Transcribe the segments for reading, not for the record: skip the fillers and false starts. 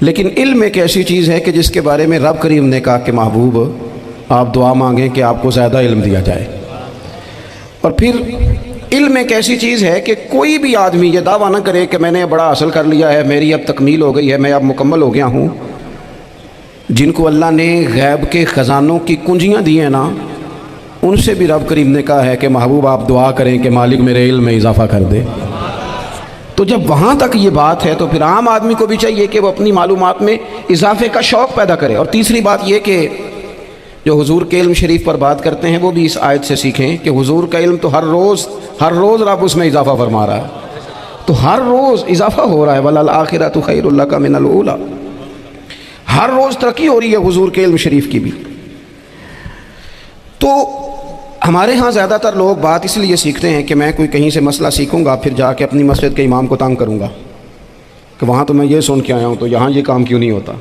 لیکن علم ایک ایسی چیز ہے کہ جس کے بارے میں رب کریم نے کہا کہ محبوب آپ دعا مانگیں کہ آپ کو زیادہ علم دیا جائے۔ اور پھر علم ایک ایسی چیز ہے کہ کوئی بھی آدمی یہ دعویٰ نہ کرے کہ میں نے بڑا حاصل کر لیا ہے، میری اب تکمیل ہو گئی ہے، میں اب مکمل ہو گیا ہوں۔ جن کو اللہ نے غیب کے خزانوں کی کنجیاں دی ہیں نا، ان سے بھی رب کریم نے کہا ہے کہ محبوب آپ دعا کریں کہ مالک میرے علم میں اضافہ کر دے۔ تو جب وہاں تک یہ بات ہے تو پھر عام آدمی کو بھی چاہیے کہ وہ اپنی معلومات میں اضافے کا شوق پیدا کرے۔ اور تیسری بات یہ کہ جو حضور کے علم شریف پر بات کرتے ہیں وہ بھی اس آیت سے سیکھیں کہ حضور کا علم تو ہر روز رب اس میں اضافہ فرما رہا ہے، تو ہر روز اضافہ ہو رہا ہے۔ وَلَلْآخِرَةُ خَيْرٌ لَكَ مِنَ الْأُولَىٰ، ہر روز ترقی ہو رہی ہے حضور کے علم شریف کی بھی۔ تو ہمارے ہاں زیادہ تر لوگ بات اس لیے سیکھتے ہیں کہ میں کوئی کہیں سے مسئلہ سیکھوں گا پھر جا کے اپنی مسجد کے امام کو تنگ کروں گا کہ وہاں تو میں یہ سن کے آیا ہوں تو یہاں یہ کام کیوں نہیں ہوتا۔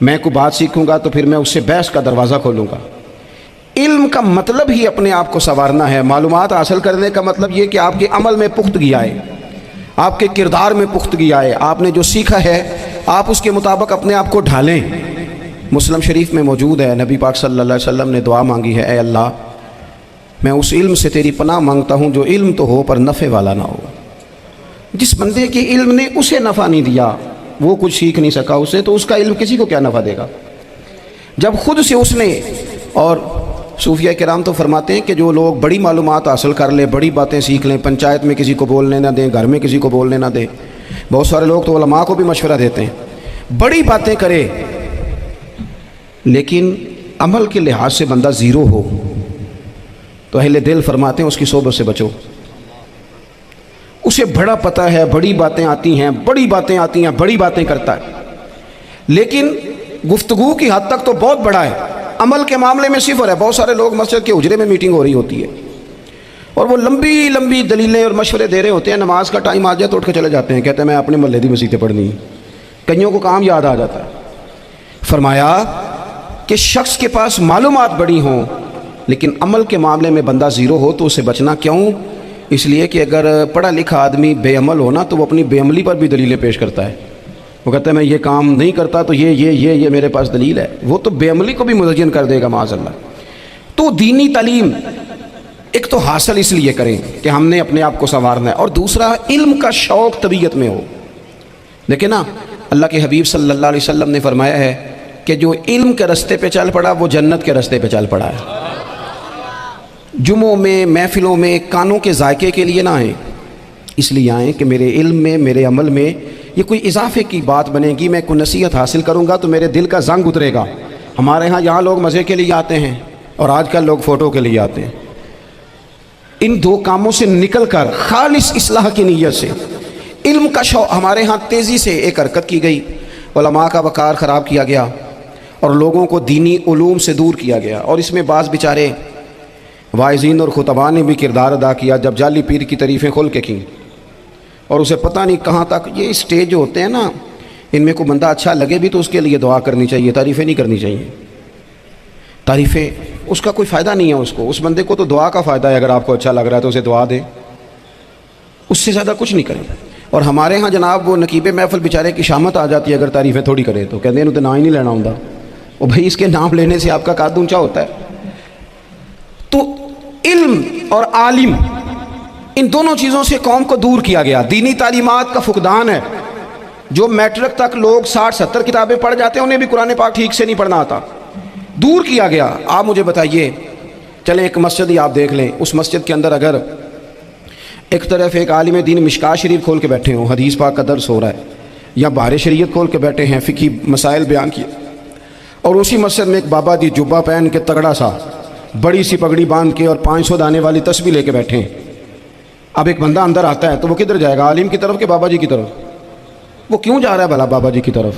میں کوئی بات سیکھوں گا تو پھر میں اس سے بحث کا دروازہ کھولوں گا۔ علم کا مطلب ہی اپنے آپ کو سنوارنا ہے۔ معلومات حاصل کرنے کا مطلب یہ کہ آپ کے عمل میں پختگی آئے، آپ کے کردار میں پختگی آئے، آپ نے جو سیکھا ہے آپ اس کے مطابق اپنے آپ کو ڈھالیں۔ مسلم شریف میں موجود ہے، نبی پاک صلی اللہ علیہ وسلم نے دعا مانگی ہے، اے اللہ میں اس علم سے تیری پناہ مانگتا ہوں جو علم تو ہو پر نفع والا نہ ہو۔ جس بندے کے علم نے اسے نفع نہیں دیا، وہ کچھ سیکھ نہیں سکا اسے، تو اس کا علم کسی کو کیا نفع دے گا؟ جب خود سے اس نے، اور صوفیہ کرام تو فرماتے ہیں کہ جو لوگ بڑی معلومات حاصل کر لیں، بڑی باتیں سیکھ لیں، پنچایت میں کسی کو بولنے نہ دیں، گھر میں کسی کو بولنے نہ دیں، بہت سارے لوگ تو علماء کو بھی مشورہ دیتے ہیں، بڑی باتیں کرے لیکن عمل کے لحاظ سے بندہ زیرو ہو تو اہل دل فرماتے ہیں اس کی صحبت سے بچو۔ اسے بڑا پتہ ہے، بڑی باتیں آتی ہیں، بڑی باتیں کرتا ہے، لیکن گفتگو کی حد تک تو بہت بڑا ہے، عمل کے معاملے میں صفر ہے۔ بہت سارے لوگ مسجد کے حجرے میں میٹنگ ہو رہی ہوتی ہے اور وہ لمبی دلیلیں اور مشورے دے رہے ہوتے ہیں، نماز کا ٹائم آ جائے تو اٹھ کے چلے جاتے ہیں، کہتے ہیں میں اپنے محلے دی مسجدیں پڑھنی ہیں۔ کئیوں کو کام یاد آ جاتا ہے۔ فرمایا کہ شخص کے پاس معلومات بڑی ہوں لیکن عمل کے معاملے میں بندہ زیرو ہو تو اسے بچنا کیوں؟ اس لیے کہ اگر پڑھا لکھا آدمی بے عمل ہونا تو وہ اپنی بے عملی پر بھی دلیلیں پیش کرتا ہے۔ وہ کہتا ہے میں یہ کام نہیں کرتا تو یہ میرے پاس دلیل ہے، وہ تو بے عملی کو بھی مزین کر دے گا معاذ اللہ۔ تو دینی تعلیم ایک تو حاصل اس لیے کریں کہ ہم نے اپنے آپ کو سنوارنا ہے، اور دوسرا علم کا شوق طبیعت میں ہو۔ دیکھیں نا، اللہ کے حبیب صلی اللہ علیہ وسلم نے فرمایا ہے کہ جو علم کے رستے پہ چل پڑا وہ جنت کے رستے پہ چل پڑا ہے۔ جمعوں میں، محفلوں میں کانوں کے ذائقے کے لیے نہ آئیں، اس لیے آئیں کہ میرے علم میں، میرے عمل میں یہ کوئی اضافے کی بات بنے گی، میں کوئی نصیحت حاصل کروں گا تو میرے دل کا زنگ اترے گا۔ ہمارے ہاں یہاں لوگ مزے کے لیے آتے ہیں اور آج کل لوگ فوٹو کے لیے آتے ہیں۔ ان دو کاموں سے نکل کر خالص اصلاح کی نیت سے علم کا شوق، ہمارے ہاں تیزی سے ایک حرکت کی گئی، علماء کا وقار خراب کیا گیا اور لوگوں کو دینی علوم سے دور کیا گیا، اور اس میں بعض بیچارے واعظین اور خطباء نے بھی کردار ادا کیا جب جعلی پیر کی تعریفیں کھول کے کیں، اور اسے پتہ نہیں کہاں تک۔ یہ اسٹیج جو ہوتے ہیں نا، ان میں کوئی بندہ اچھا لگے بھی تو اس کے لیے دعا کرنی چاہیے، تعریفیں نہیں کرنی چاہیے۔ تعریفیں اس کا کوئی فائدہ نہیں ہے، اس بندے کو تو دعا کا فائدہ ہے، اگر آپ کو اچھا لگ رہا ہے تو اسے دعا دیں، اس سے زیادہ کچھ نہیں کریں۔ اور ہمارے ہاں جناب وہ نقیب محفل بیچارے کی شامت آ جاتی ہے اگر تعریفیں تھوڑی کرے تو، کہتے ہیں انہوں تو نام ہی نہیں لینا ہوتا، وہ بھائی اس کے نام لینے سے آپ کا قد اونچا ہوتا ہے۔ تو علم اور عالم، ان دونوں چیزوں سے قوم کو دور کیا گیا۔ دینی تعلیمات کا فقدان ہے، جو میٹرک تک لوگ 60-70 کتابیں پڑھ جاتے ہیں انہیں بھی قرآن پاک ٹھیک سے نہیں پڑھنا آتا، دور کیا گیا۔ آپ مجھے بتائیے، چلیں ایک مسجد ہی آپ دیکھ لیں، اس مسجد کے اندر اگر ایک طرف ایک عالم دین مشکات شریف کھول کے بیٹھے ہوں، حدیث پاک کا درس ہو رہا ہے، یا بحر شریعت کھول کے بیٹھے ہیں، فقہی مسائل بیان کیے، اور اسی مسجد میں ایک بابا جی جبہ پہن کے تگڑا سا بڑی سی پگڑی باندھ کے اور 500 دانے والی تسبیح لے کے بیٹھے ہیں، اب ایک بندہ اندر آتا ہے تو وہ کدھر جائے گا؟ عالم کی طرف کہ بابا جی کی طرف؟ وہ کیوں جا رہا ہے بھلا بابا جی کی طرف؟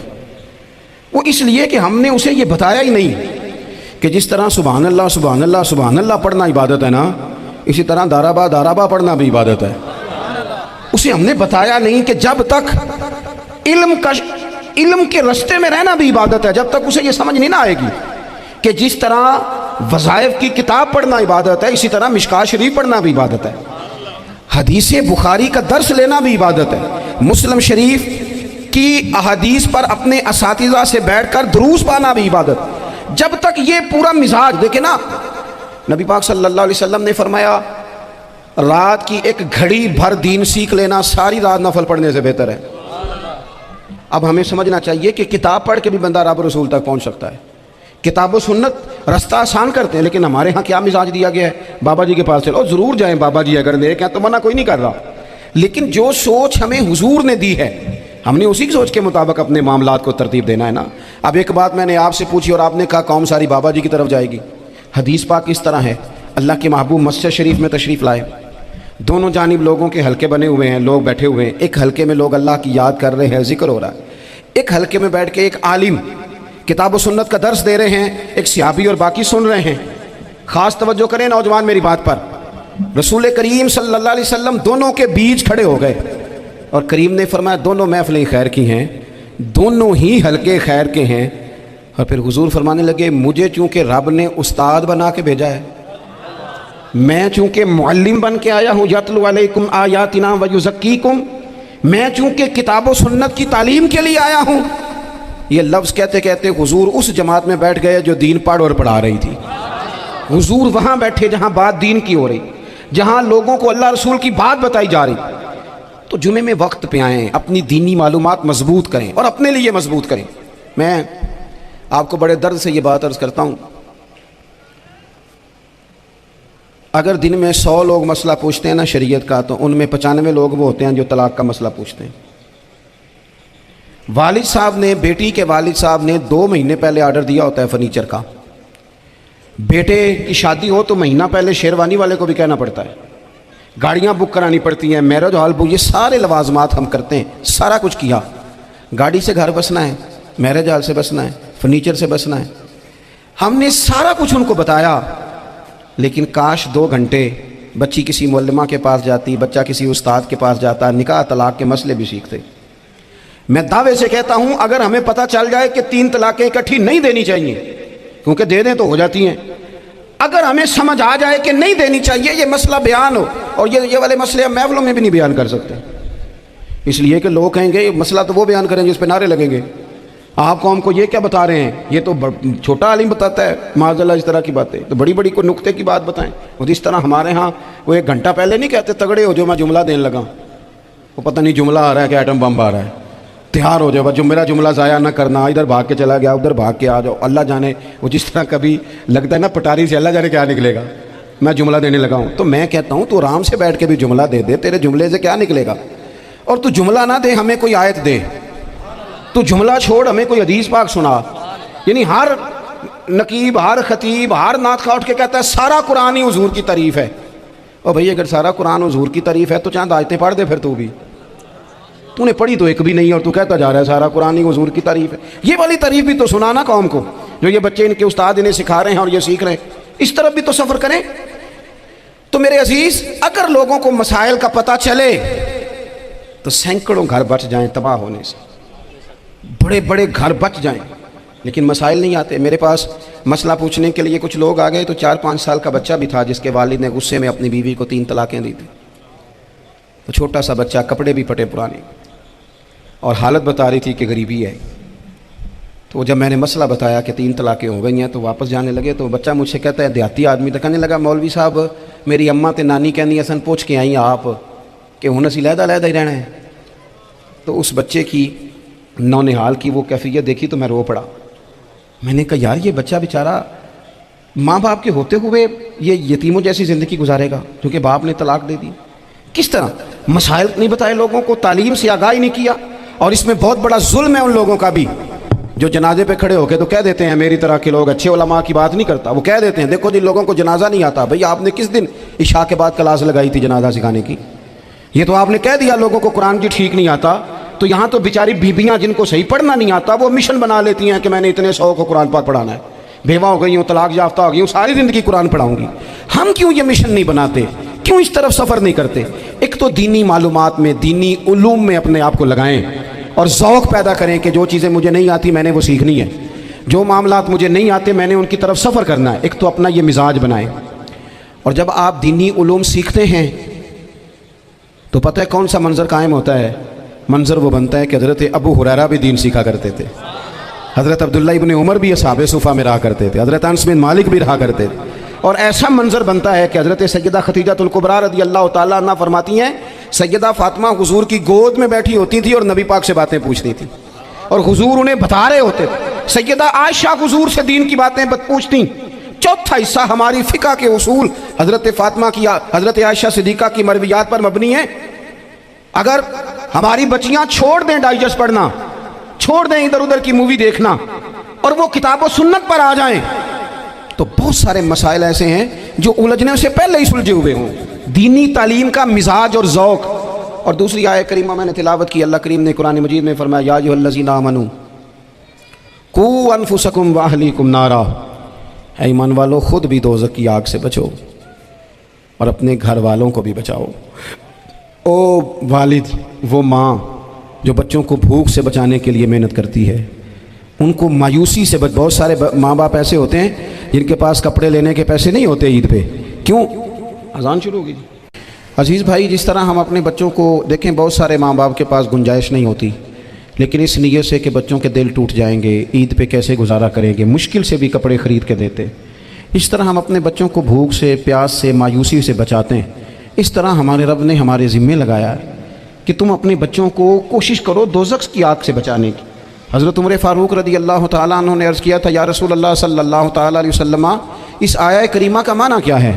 وہ اس لیے کہ ہم نے اسے یہ بتایا ہی نہیں کہ جس طرح سبحان اللہ سبحان اللہ سبحان اللہ پڑھنا عبادت ہے نا، اسی طرح دارابا پڑھنا بھی عبادت ہے۔ اسے ہم نے بتایا نہیں کہ جب تک علم کے رستے میں رہنا بھی عبادت ہے، جب تک اسے یہ سمجھ نہیں نہ آئے گی کہ جس طرح وظائف کی کتاب پڑھنا عبادت ہے اسی طرح مشکات شریف پڑھنا بھی عبادت ہے، حدیث بخاری کا درس لینا بھی عبادت ہے، مسلم شریف کی احادیث پر اپنے اساتذہ سے بیٹھ کر دروس پانا بھی عبادت۔ جب تک یہ پورا مزاج دیکھیں نا، نبی پاک صلی اللہ علیہ وسلم نے فرمایا رات کی ایک گھڑی بھر دین سیکھ لینا ساری رات نفل پڑھنے سے بہتر ہے۔ اب ہمیں سمجھنا چاہیے کہ کتاب پڑھ کے بھی بندہ رب رسول تک پہنچ سکتا ہے۔ کتاب و سنت رستہ آسان کرتے ہیں، لیکن ہمارے ہاں کیا مزاج دیا گیا ہے؟ بابا جی کے پاس چلو، ضرور جائیں بابا جی اگر نیک ہیں تو منع کوئی نہیں کر رہا، لیکن جو سوچ ہمیں حضور نے دی ہے ہم نے اسی سوچ کے مطابق اپنے معاملات کو ترتیب دینا ہے نا۔ اب ایک بات میں نے آپ سے پوچھی اور آپ نے کہا قوم ساری بابا جی کی طرف جائے گی۔ حدیث پاک اس طرح ہے، اللہ کے محبوب مسجد شریف میں تشریف لائے، دونوں جانب لوگوں کے حلقے بنے ہوئے ہیں، لوگ بیٹھے ہوئے ہیں، ایک حلقے میں لوگ اللہ کی یاد کر رہے ہیں، ذکر ہو رہا ہے، ایک حلقے میں بیٹھ کے ایک عالم کتاب و سنت کا درس دے رہے ہیں، ایک صحابی اور باقی سن رہے ہیں۔ خاص توجہ کریں نوجوان میری بات پر، رسول کریم صلی اللہ علیہ وسلم دونوں کے بیچ کھڑے ہو گئے اور کریم نے فرمایا دونوں محفلیں خیر کی ہیں، دونوں ہی حلقے خیر کے ہیں۔ اور پھر حضور فرمانے لگے مجھے چونکہ رب نے استاد بنا کے بھیجا ہے، میں چونکہ معلم بن کے آیا ہوں، یتلو علیکم آیاتنا ویزکیکم، میں چونکہ کتاب و سنت کی تعلیم کے لیے آیا ہوں۔ یہ لفظ کہتے کہتے حضور اس جماعت میں بیٹھ گئے جو دین پڑھ اور پڑھا رہی تھی۔ حضور وہاں بیٹھے جہاں بات دین کی ہو رہی، جہاں لوگوں کو اللہ رسول کی بات بتائی جا رہی۔ تو جمعے میں وقت پہ آئیں، اپنی دینی معلومات مضبوط کریں اور اپنے لیے مضبوط کریں۔ میں آپ کو بڑے درد سے یہ بات عرض کرتا ہوں، اگر دن میں 100 لوگ مسئلہ پوچھتے ہیں نا شریعت کا، تو ان میں 95 لوگ وہ ہوتے ہیں جو طلاق کا مسئلہ پوچھتے ہیں۔ والد صاحب نے، بیٹی کے والد صاحب نے 2 مہینے پہلے آرڈر دیا ہوتا ہے فرنیچر کا، بیٹے کی شادی ہو تو مہینہ پہلے شیروانی والے کو بھی کہنا پڑتا ہے، گاڑیاں بک کرانی پڑتی ہیں، میرج ہال بک، یہ سارے لوازمات ہم کرتے ہیں، سارا کچھ کیا۔ گاڑی سے گھر بسنا ہے، میرج ہال سے بسنا ہے، فرنیچر سے بسنا ہے، ہم نے سارا کچھ ان کو بتایا۔ لیکن کاش 2 گھنٹے بچی کسی معلمہ کے پاس جاتی، بچہ کسی استاد کے پاس جاتا، نکاح طلاق کے مسئلے بھی سیکھتے۔ میں دعوے سے کہتا ہوں اگر ہمیں پتہ چل جائے کہ 3 طلاقیں اکٹھی نہیں دینی چاہیے، کیونکہ دے دیں تو ہو جاتی ہیں، اگر ہمیں سمجھ آ جائے کہ نہیں دینی چاہیے، یہ مسئلہ بیان ہو، اور یہ والے مسئلے ہم محفلوں میں بھی نہیں بیان کر سکتے، اس لیے کہ لوگ کہیں گے مسئلہ تو وہ بیان کریں جس پہ نعرے لگیں گے، آپ قوم کو یہ کیا بتا رہے ہیں، یہ تو چھوٹا عالم بتاتا ہے معاذ اللہ اس طرح کی باتیں، تو بڑی بڑی کوئی نقطے کی بات بتائیں۔ اور اس طرح ہمارے ہاں وہ 1 گھنٹہ پہلے نہیں کہتے تگڑے ہو جو میں جملہ دینے لگا، وہ پتہ نہیں جملہ آ رہا ہے کہ ایٹم بم آ رہا ہے، تیار ہو جاؤ، جو میرا جملہ ضائع نہ کرنا، ادھر بھاگ کے چلا گیا ادھر بھاگ کے آ جاؤ، اللہ جانے وہ جس طرح کبھی لگتا ہے نا پٹاری سے، اللہ جانے کیا نکلے گا، میں جملہ دینے لگا ہوں۔ تو میں کہتا ہوں تو آرام سے بیٹھ کے بھی جملہ دے دے، تیرے جملے سے کیا نکلے گا، اور تو جملہ نہ دے ہمیں کوئی آیت دے، تو جملہ چھوڑ ہمیں کوئی حدیث پاک سنا۔ یعنی ہر نقیب، ہر خطیب، ہر نعت خواہ اٹھ کے کہتا ہے سارا قرآن ہی حضور کی تعریف ہے۔ اور بھئی اگر سارا قرآن حضور کی تعریف ہے تو چاند آیتیں پڑھ دے، پھر تو بھی تو نے پڑھی تو ایک بھی نہیں اور تو کہتا جا رہا ہے سارا قرآن ہی حضور کی تعریف ہے۔ یہ والی تعریف بھی تو سنانا قوم کو، جو یہ بچے ان کے استاد انہیں سکھا رہے ہیں اور یہ سیکھ رہے ہیں، اس طرف بھی تو سفر کریں۔ تو میرے عزیز، اگر لوگوں کو مسائل کا پتہ چلے تو سینکڑوں گھر بچ جائیں تباہ ہونے سے، بڑے بڑے گھر بچ جائیں، لیکن مسائل نہیں آتے۔ میرے پاس مسئلہ پوچھنے کے لیے کچھ لوگ آ گئے، تو 4-5 سال کا بچہ بھی تھا جس کے والد نے غصے میں اپنی بیوی کو 3 طلاقیں دی تھی، تو چھوٹا سا بچہ، کپڑے بھی پھٹے پرانے، اور حالت بتا رہی تھی کہ غریبی ہے۔ تو جب میں نے مسئلہ بتایا کہ 3 طلاقیں ہو گئی ہیں تو واپس جانے لگے، تو بچہ مجھ سے کہتا ہے، دیہاتی آدمی تو کہنے لگا مولوی صاحب میری اماں تے نانی کہنی ہے سن پوچھ کے آئی آپ کہ ہن اسی علیحدہ علیحدہ ہی رہنا ہے۔ تو اس بچے کی نونہال کی وہ کیفیت دیکھی تو میں رو پڑا۔ میں نے کہا یار یہ بچہ بیچارہ ماں باپ کے ہوتے ہوئے یہ یتیموں جیسی زندگی گزارے گا کیونکہ باپ نے طلاق دے دی۔ کس طرح مسائل نہیں بتائے لوگوں کو، تعلیم سے آگاہی نہیں کیا۔ اور اس میں بہت بڑا ظلم ہے ان لوگوں کا بھی جو جنازے پہ کھڑے ہو کے تو کہہ دیتے ہیں، میری طرح کے لوگ اچھے علماء کی بات نہیں کرتا، وہ کہہ دیتے ہیں دیکھو جن لوگوں کو جنازہ نہیں آتا، بھئی آپ نے کس دن عشاء کے بعد کلاس لگائی تھی جنازہ سکھانے کی؟ یہ تو آپ نے کہہ دیا لوگوں کو قرآن کی ٹھیک نہیں آتا، تو یہاں تو بیچاری بیبیاں جن کو صحیح پڑھنا نہیں آتا وہ مشن بنا لیتی ہیں کہ میں نے اتنے 100 کو قرآن پاک پڑھانا ہے، بیوہ ہو گئی ہوں، طلاق یافتہ ہو گئی ہوں، ساری زندگی قرآن پڑھاؤں گی۔ ہم کیوں یہ مشن نہیں بناتے، کیوں اس طرف سفر نہیں کرتے؟ ایک تو دینی معلومات میں، دینی علوم میں اپنے آپ کو لگائیں اور ذوق پیدا کریں کہ جو چیزیں مجھے نہیں آتی میں نے وہ سیکھنی ہے، جو معاملات مجھے نہیں آتے میں نے ان کی طرف سفر کرنا ہے۔ ایک تو اپنا یہ مزاج بنائیں، اور جب آپ دینی علوم سیکھتے ہیں تو پتہ ہے کون سا منظر قائم ہوتا ہے منظر وہ بنتا ہے کہ حضرت ابو ہریرہ بھی دین سیکھا کرتے تھے، حضرت عبداللہ ابن عمر بھی اصحاب صفہ میں رہا کرتے تھے، حضرت انس بن مالک بھی رہا کرتے تھے، اور ایسا منظر بنتا ہے کہ حضرت سیدہ خدیجہ الکبریٰ رضی اللہ تعالیٰ عنہ فرماتی ہیں سیدہ فاطمہ حضور کی گود میں بیٹھی ہوتی تھی اور نبی پاک سے باتیں پوچھتی تھی، اور حضور انہیں بتا رہے ہوتے تھے۔ سیدہ عائشہ حضور سے دین کی باتیں پوچھتی۔ چوتھا حصہ ہماری فقہ کے اصول حضرت فاطمہ کی، حضرت عائشہ صدیقہ کی مرویات پر مبنی ہیں۔ اگر ہماری بچیاں چھوڑ دیں ڈائجسٹ پڑھنا، چھوڑ دیں ادھر ادھر کی مووی دیکھنا، اور وہ کتاب و سنت پر آ جائیں، تو بہت سارے مسائل ایسے ہیں جو الجھنے سے پہلے ہی سلجھے ہوئے ہوں۔ دینی تعلیم کا مزاج اور ذوق۔ اور دوسری آیت کریمہ میں نے تلاوت کی، اللہ کریم نے قرآن مجید میں فرمایا یا ایھا الذین آمنوا قوا انفسکم واہلیکم نارا، اے ایمان والو خود بھی دوزخ کی آگ سے بچو اور اپنے گھر والوں کو بھی بچاؤ۔ او والد، وہ ماں جو بچوں کو بھوک سے بچانے کے لیے محنت کرتی ہے، ان کو مایوسی سے بہت سارے ماں باپ ایسے ہوتے ہیں جن کے پاس کپڑے لینے کے پیسے نہیں ہوتے عید پہ۔ کیوں؟ اذان شروع ہوگی۔ عزیز بھائی، جس طرح ہم اپنے بچوں کو دیکھیں، بہت سارے ماں باپ کے پاس گنجائش نہیں ہوتی، لیکن اس نیت سے کہ بچوں کے دل ٹوٹ جائیں گے، عید پہ کیسے گزارا کریں گے، مشکل سے بھی کپڑے خرید کے دیتے۔ اس طرح ہم اپنے بچوں کو بھوک سے، پیاس سے، مایوسی سے بچاتے ہیں۔ اس طرح ہمارے رب نے ہمارے ذمے لگایا ہے کہ تم اپنے بچوں کو کوشش کرو دوزخ کی آگ سے بچانے کی۔ حضرت عمر فاروق رضی اللہ تعالیٰ عنہ نے عرض کیا تھا یا رسول اللہ صلی اللہ تعالیٰ علیہ وسلم، اس آیہ کریمہ کا معنی کیا ہے؟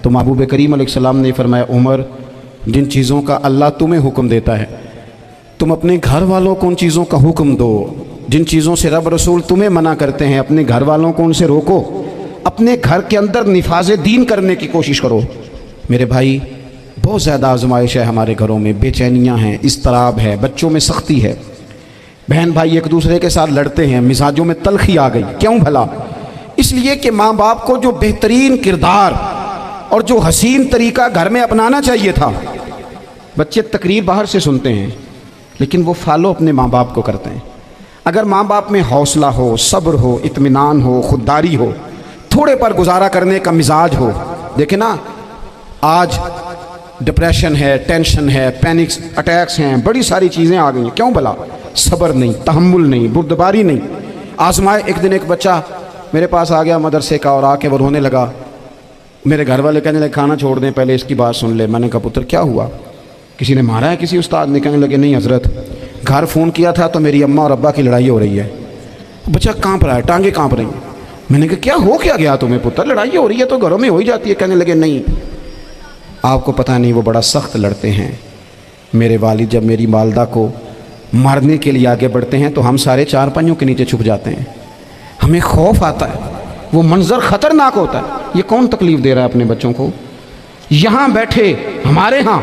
تو محبوب کریم علیہ السلام نے فرمایا عمر، جن چیزوں کا اللہ تمہیں حکم دیتا ہے تم اپنے گھر والوں کو ان چیزوں کا حکم دو، جن چیزوں سے رب رسول تمہیں منع کرتے ہیں اپنے گھر والوں کو ان سے روکو، اپنے گھر کے اندر نفاذ دین کرنے کی کوشش کرو۔ میرے بھائی، بہت زیادہ آزمائش ہے ہمارے گھروں میں، بے چینیاں ہیں، اضطراب ہے، بچوں میں سختی ہے، بہن بھائی ایک دوسرے کے ساتھ لڑتے ہیں، مزاجوں میں تلخی آ گئی۔ کیوں بھلا؟ اس لیے کہ ماں باپ کو جو بہترین کردار اور جو حسین طریقہ گھر میں اپنانا چاہیے تھا، بچے تقریر باہر سے سنتے ہیں لیکن وہ فالو اپنے ماں باپ کو کرتے ہیں۔ اگر ماں باپ میں حوصلہ ہو، صبر ہو، اطمینان ہو، خودداری ہو، تھوڑے پر گزارا کرنے کا مزاج ہو۔ دیکھیں نا، آج ڈپریشن ہے، ٹینشن ہے، پینکس اٹیکس ہیں، بڑی ساری چیزیں آ گئی ہیں۔ کیوں بھلا؟ صبر نہیں، تحمل نہیں، بردباری نہیں۔ آزمائے۔ ایک دن ایک بچہ میرے پاس آ گیا مدرسے کا، اور آ کے وہ رونے لگا۔ میرے گھر والے کہنے لگے کھانا چھوڑ دیں، پہلے اس کی بات سن لے۔ میں نے کہا پتر کیا ہوا؟ کسی نے مارا ہے کسی استاد نے؟ کہنے لگے نہیں حضرت، گھر فون کیا تھا تو میری اماں اور ابا کی لڑائی ہو رہی ہے۔ بچہ کانپ رہا ہے، ٹانگیں کانپ رہی ہیں۔ میں نے کہا کیا ہو کیا گیا تمہیں پتر؟ لڑائی ہو رہی ہے تو گھروں میں ہو ہی جاتی ہے۔ کہنے لگے نہیں، آپ کو پتہ نہیں، وہ بڑا سخت لڑتے ہیں۔ میرے والد جب میری والدہ کو مارنے کے لیے آگے بڑھتے ہیں تو ہم سارے چار پائیوں کے نیچے چھپ جاتے ہیں، ہمیں خوف آتا ہے، وہ منظر خطرناک ہوتا ہے۔ یہ کون تکلیف دے رہا ہے اپنے بچوں کو؟ یہاں بیٹھے ہمارے ہاں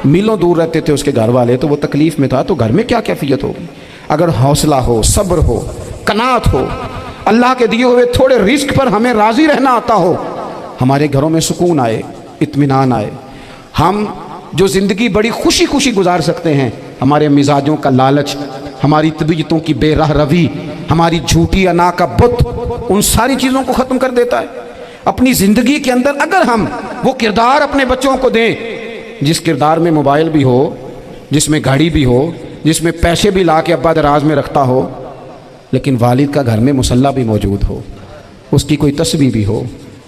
میلوں دور رہتے تھے اس کے گھر والے، تو وہ تکلیف میں تھا، تو گھر میں کیا کیفیت ہوگی؟ اگر حوصلہ ہو، صبر ہو، قناعت ہو، اللہ کے دیے ہوئے تھوڑے رزق پر ہمیں راضی رہنا آتا ہو، ہمارے گھروں میں سکون آئے، اطمینان آئے، ہم جو زندگی بڑی خوشی خوشی گزار سکتے ہیں۔ ہمارے مزاجوں کا لالچ، ہماری طبیعتوں کی بے راہ روی، ہماری جھوٹی انا کا بت، ان ساری چیزوں کو ختم کر دیتا ہے۔ اپنی زندگی کے اندر اگر ہم وہ کردار اپنے بچوں کو دیں، جس کردار میں موبائل بھی ہو، جس میں گھڑی بھی ہو، جس میں پیسے بھی لا کے ابا دراز میں رکھتا ہو، لیکن والد کا گھر میں مصلی بھی موجود ہو، اس کی کوئی تسبیح بھی ہو،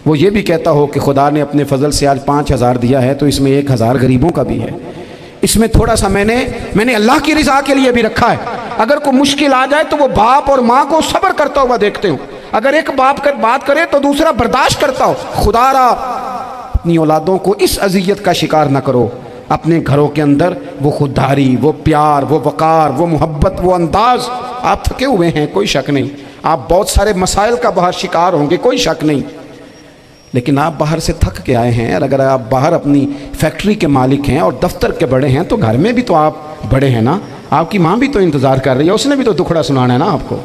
وہ یہ بھی کہتا ہو کہ خدا نے اپنے فضل سے آج 5000 دیا ہے تو اس میں 1000 غریبوں کا بھی ہے، اس میں تھوڑا سا میں نے اللہ کی رضا کے لیے بھی رکھا ہے۔ اگر کوئی مشکل آ جائے تو وہ باپ اور ماں کو صبر کرتا ہوا دیکھتے ہوں، اگر ایک باپ بات کرے تو دوسرا برداشت کرتا ہو۔ خدا را اپنی اولادوں کو اس اذیت کا شکار نہ کرو۔ اپنے گھروں کے اندر وہ خودداری، وہ پیار، وہ وقار، وہ محبت، وہ انداز۔ آپ تھکے ہوئے ہیں، کوئی شک نہیں، آپ بہت سارے مسائل کا باہر شکار ہوں گے، کوئی شک نہیں، لیکن آپ باہر سے تھک کے آئے ہیں، اور اگر آپ باہر اپنی فیکٹری کے مالک ہیں اور دفتر کے بڑے ہیں تو گھر میں بھی تو آپ بڑے ہیں نا، آپ کی ماں بھی تو انتظار کر رہی ہے، اس نے بھی تو دکھڑا سنانا ہے نا آپ کو۔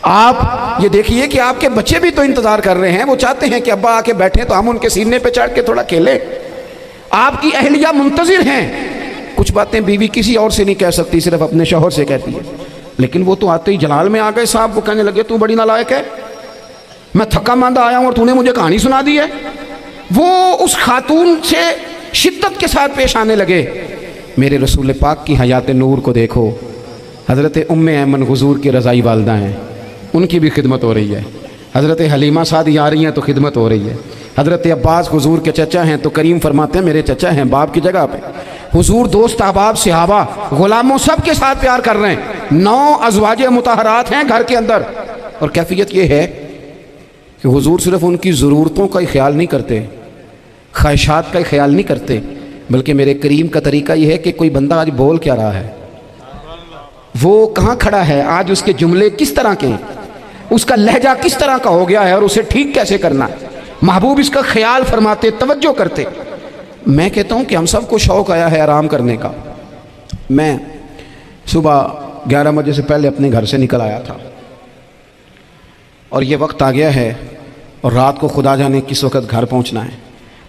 آپ یہ دیکھیے کہ آپ کے بچے بھی تو انتظار کر رہے ہیں، وہ چاہتے ہیں کہ ابا آ کے بیٹھیں تو ہم ان کے سینے پہ چڑھ کے تھوڑا کھیلیں۔ آپ کی اہلیہ منتظر ہیں، کچھ باتیں بیوی کسی اور سے نہیں کہہ سکتی، صرف اپنے شوہر سے کہتی ہے، لیکن وہ تو آتے ہی جلال میں آ گئے صاحب، وہ کہنے لگے تو بڑی نالائق ہے، میں تھکا ماندہ آیا ہوں اور تو نے مجھے کہانی سنا دی ہے۔ وہ اس خاتون سے شدت کے ساتھ پیش آنے لگے، میرے رسول پاک کی حیات نور کو دیکھو، حضرت ام ایمن حضور کی رضائی والدہ ہیں، ان کی بھی خدمت ہو رہی ہے، حضرت حلیمہ سعدی آ رہی ہیں تو خدمت ہو رہی ہے، حضرت عباس حضور کے چچا ہیں تو کریم فرماتے ہیں میرے چچا ہیں باپ کی جگہ پہ، حضور دوست احباب صحابہ غلاموں سب کے ساتھ پیار کر رہے ہیں، 9 ازواج مطہرات ہیں گھر کے اندر، اور کیفیت یہ ہے کہ حضور صرف ان کی ضرورتوں کا ہی خیال نہیں کرتے، خواہشات کا ہی خیال نہیں کرتے، بلکہ میرے کریم کا طریقہ یہ ہے کہ کوئی بندہ آج بول کیا رہا ہے، وہ کہاں کھڑا ہے آج، اس کے جملے کس طرح کے ہیں، اس کا لہجہ کس طرح کا ہو گیا ہے اور اسے ٹھیک کیسے کرنا ہے، محبوب اس کا خیال فرماتے، توجہ کرتے۔ میں کہتا ہوں کہ ہم سب کو شوق آیا ہے آرام کرنے کا۔ میں صبح 11 بجے سے پہلے اپنے گھر سے نکل آیا تھا، اور یہ وقت آ گیا ہے اور رات کو خدا جانے کس وقت گھر پہنچنا ہے۔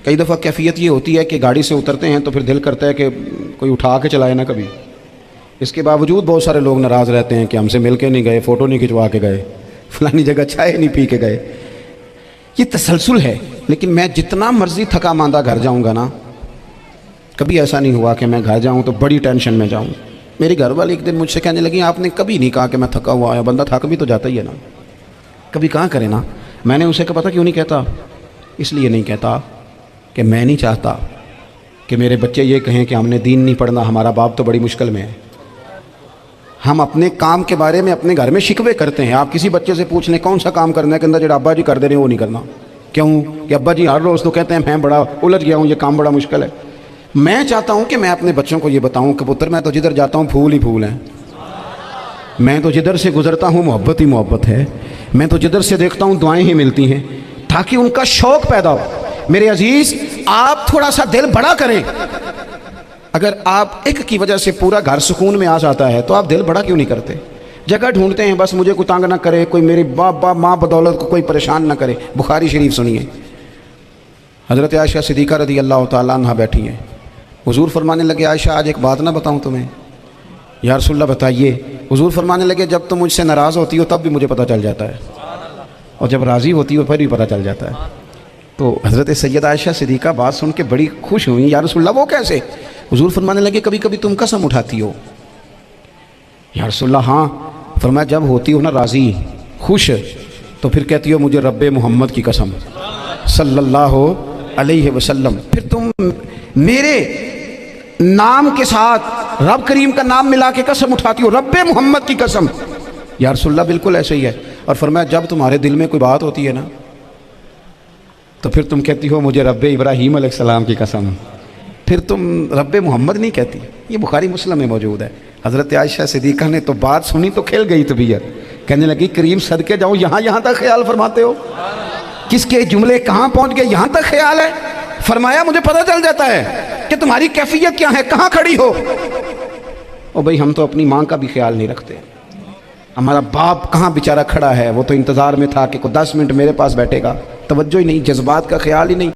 کئی دفعہ کیفیت یہ ہوتی ہے کہ گاڑی سے اترتے ہیں تو پھر دل کرتا ہے کہ کوئی اٹھا کے چلائے نا کبھی، اس کے باوجود بہت سارے لوگ ناراض رہتے ہیں کہ ہم سے مل کے نہیں گئے، فوٹو نہیں کھنچوا کے گئے، فلانی جگہ چائے نہیں پی کے گئے۔ یہ تسلسل ہے، لیکن میں جتنا مرضی تھکا ماندہ گھر جاؤں گا نا، کبھی ایسا نہیں ہوا کہ میں گھر جاؤں تو بڑی ٹینشن میں جاؤں۔ میری گھر والی ایک دن مجھ سے کہنے لگی آپ نے کبھی نہیں کہا کہ میں تھکا ہوا آیا، بندہ تھک بھی تو جاتا ہی ہے نا، کبھی کہاں کرے نا۔ میں نے اسے کہا پتہ کیوں نہیں کہتا، اس لیے نہیں کہتا کہ میں نہیں چاہتا کہ میرے بچے یہ کہیں کہ ہم نے دین نہیں پڑھنا، ہمارا باپ تو بڑی مشکل میں ہے۔ ہم اپنے کام کے بارے میں اپنے گھر میں شکوے کرتے ہیں، آپ کسی بچے سے پوچھ لیں کون سا کام کرنا ہے کہ اندر جڑا ابا جی کر دے رہے ہیں وہ نہیں کرنا، کیوں کہ ابا جی ہر روز تو کہتے ہیں میں بڑا الجھ گیا ہوں، یہ کام بڑا مشکل ہے۔ میں چاہتا ہوں کہ میں اپنے بچوں کو یہ بتاؤں کہ پتر میں تو جدھر جاتا ہوں پھول ہی پھول ہیں، میں تو جدھر سے گزرتا ہوں محبت ہی محبت ہے، میں تو جدھر سے دیکھتا ہوں دعائیں ہی ملتی ہیں، تاکہ ان کا شوق پیدا ہو۔ میرے عزیز آپ تھوڑا سا دل بڑا کریں، اگر آپ ایک کی وجہ سے پورا گھر سکون میں آ جاتا ہے تو آپ دل بڑا کیوں نہیں کرتے؟ جگہ ڈھونڈتے ہیں بس مجھے کوئی تنگ نہ کرے، کوئی میری باپ ماں بدولت کو کوئی پریشان نہ کرے۔ بخاری شریف سنیے، حضرت عائشہ صدیقہ رضی اللہ تعالیٰ عنہ بیٹھی ہیں، حضور فرمانے لگے عائشہ آج ایک بات نہ بتاؤں تمہیں؟ یا رسول اللہ بتائیے۔ حضور فرمانے لگے جب تم مجھ سے ناراض ہوتی ہو تب بھی مجھے پتہ چل جاتا ہے، اور جب راضی ہوتی ہو پھر بھی پتہ چل جاتا ہے۔ تو حضرت سیدہ عائشہ صدیقہ بات سن کے بڑی خوش ہوئیں، یا رسول اللہ وہ کیسے؟ حضور فرمانے لگے کبھی کبھی تم قسم اٹھاتی ہو؟ یا رسول اللہ ہاں۔ فرمایا جب ہوتی ہو نا راضی خوش تو پھر کہتی ہو مجھے رب محمد کی قسم صلی اللہ علیہ وسلم، پھر تم میرے نام کے ساتھ رب کریم کا نام ملا کے قسم اٹھاتی ہو رب محمد کی قسم۔ یا رسول اللہ بالکل ایسے ہی ہے۔ اور فرمایا جب تمہارے دل میں کوئی بات ہوتی ہے نا تو پھر تم کہتی ہو مجھے رب ابراہیم علیہ السلام کی قسم، پھر تم رب محمد نہیں کہتی۔ یہ بخاری مسلم میں موجود ہے۔ حضرت عائشہ صدیقہ نے تو بات سنی تو کھل گئی طبیعت، کہنے لگی کریم صدقے جاؤں یہاں تک خیال فرماتے ہو، کس کے جملے کہاں پہنچ گئے یہاں تک خیال ہے۔ فرمایا مجھے پتہ چل جاتا ہے کہ تمہاری کیفیت کیا ہے، کہاں کھڑی ہو۔ او بھائی ہم تو اپنی ماں کا بھی خیال نہیں رکھتے، ہمارا باپ کہاں بیچارہ کھڑا ہے، وہ تو انتظار میں تھا کہ کوئی 10 منٹ میرے پاس بیٹھے گا، توجہ ہی نہیں، جذبات کا خیال ہی نہیں۔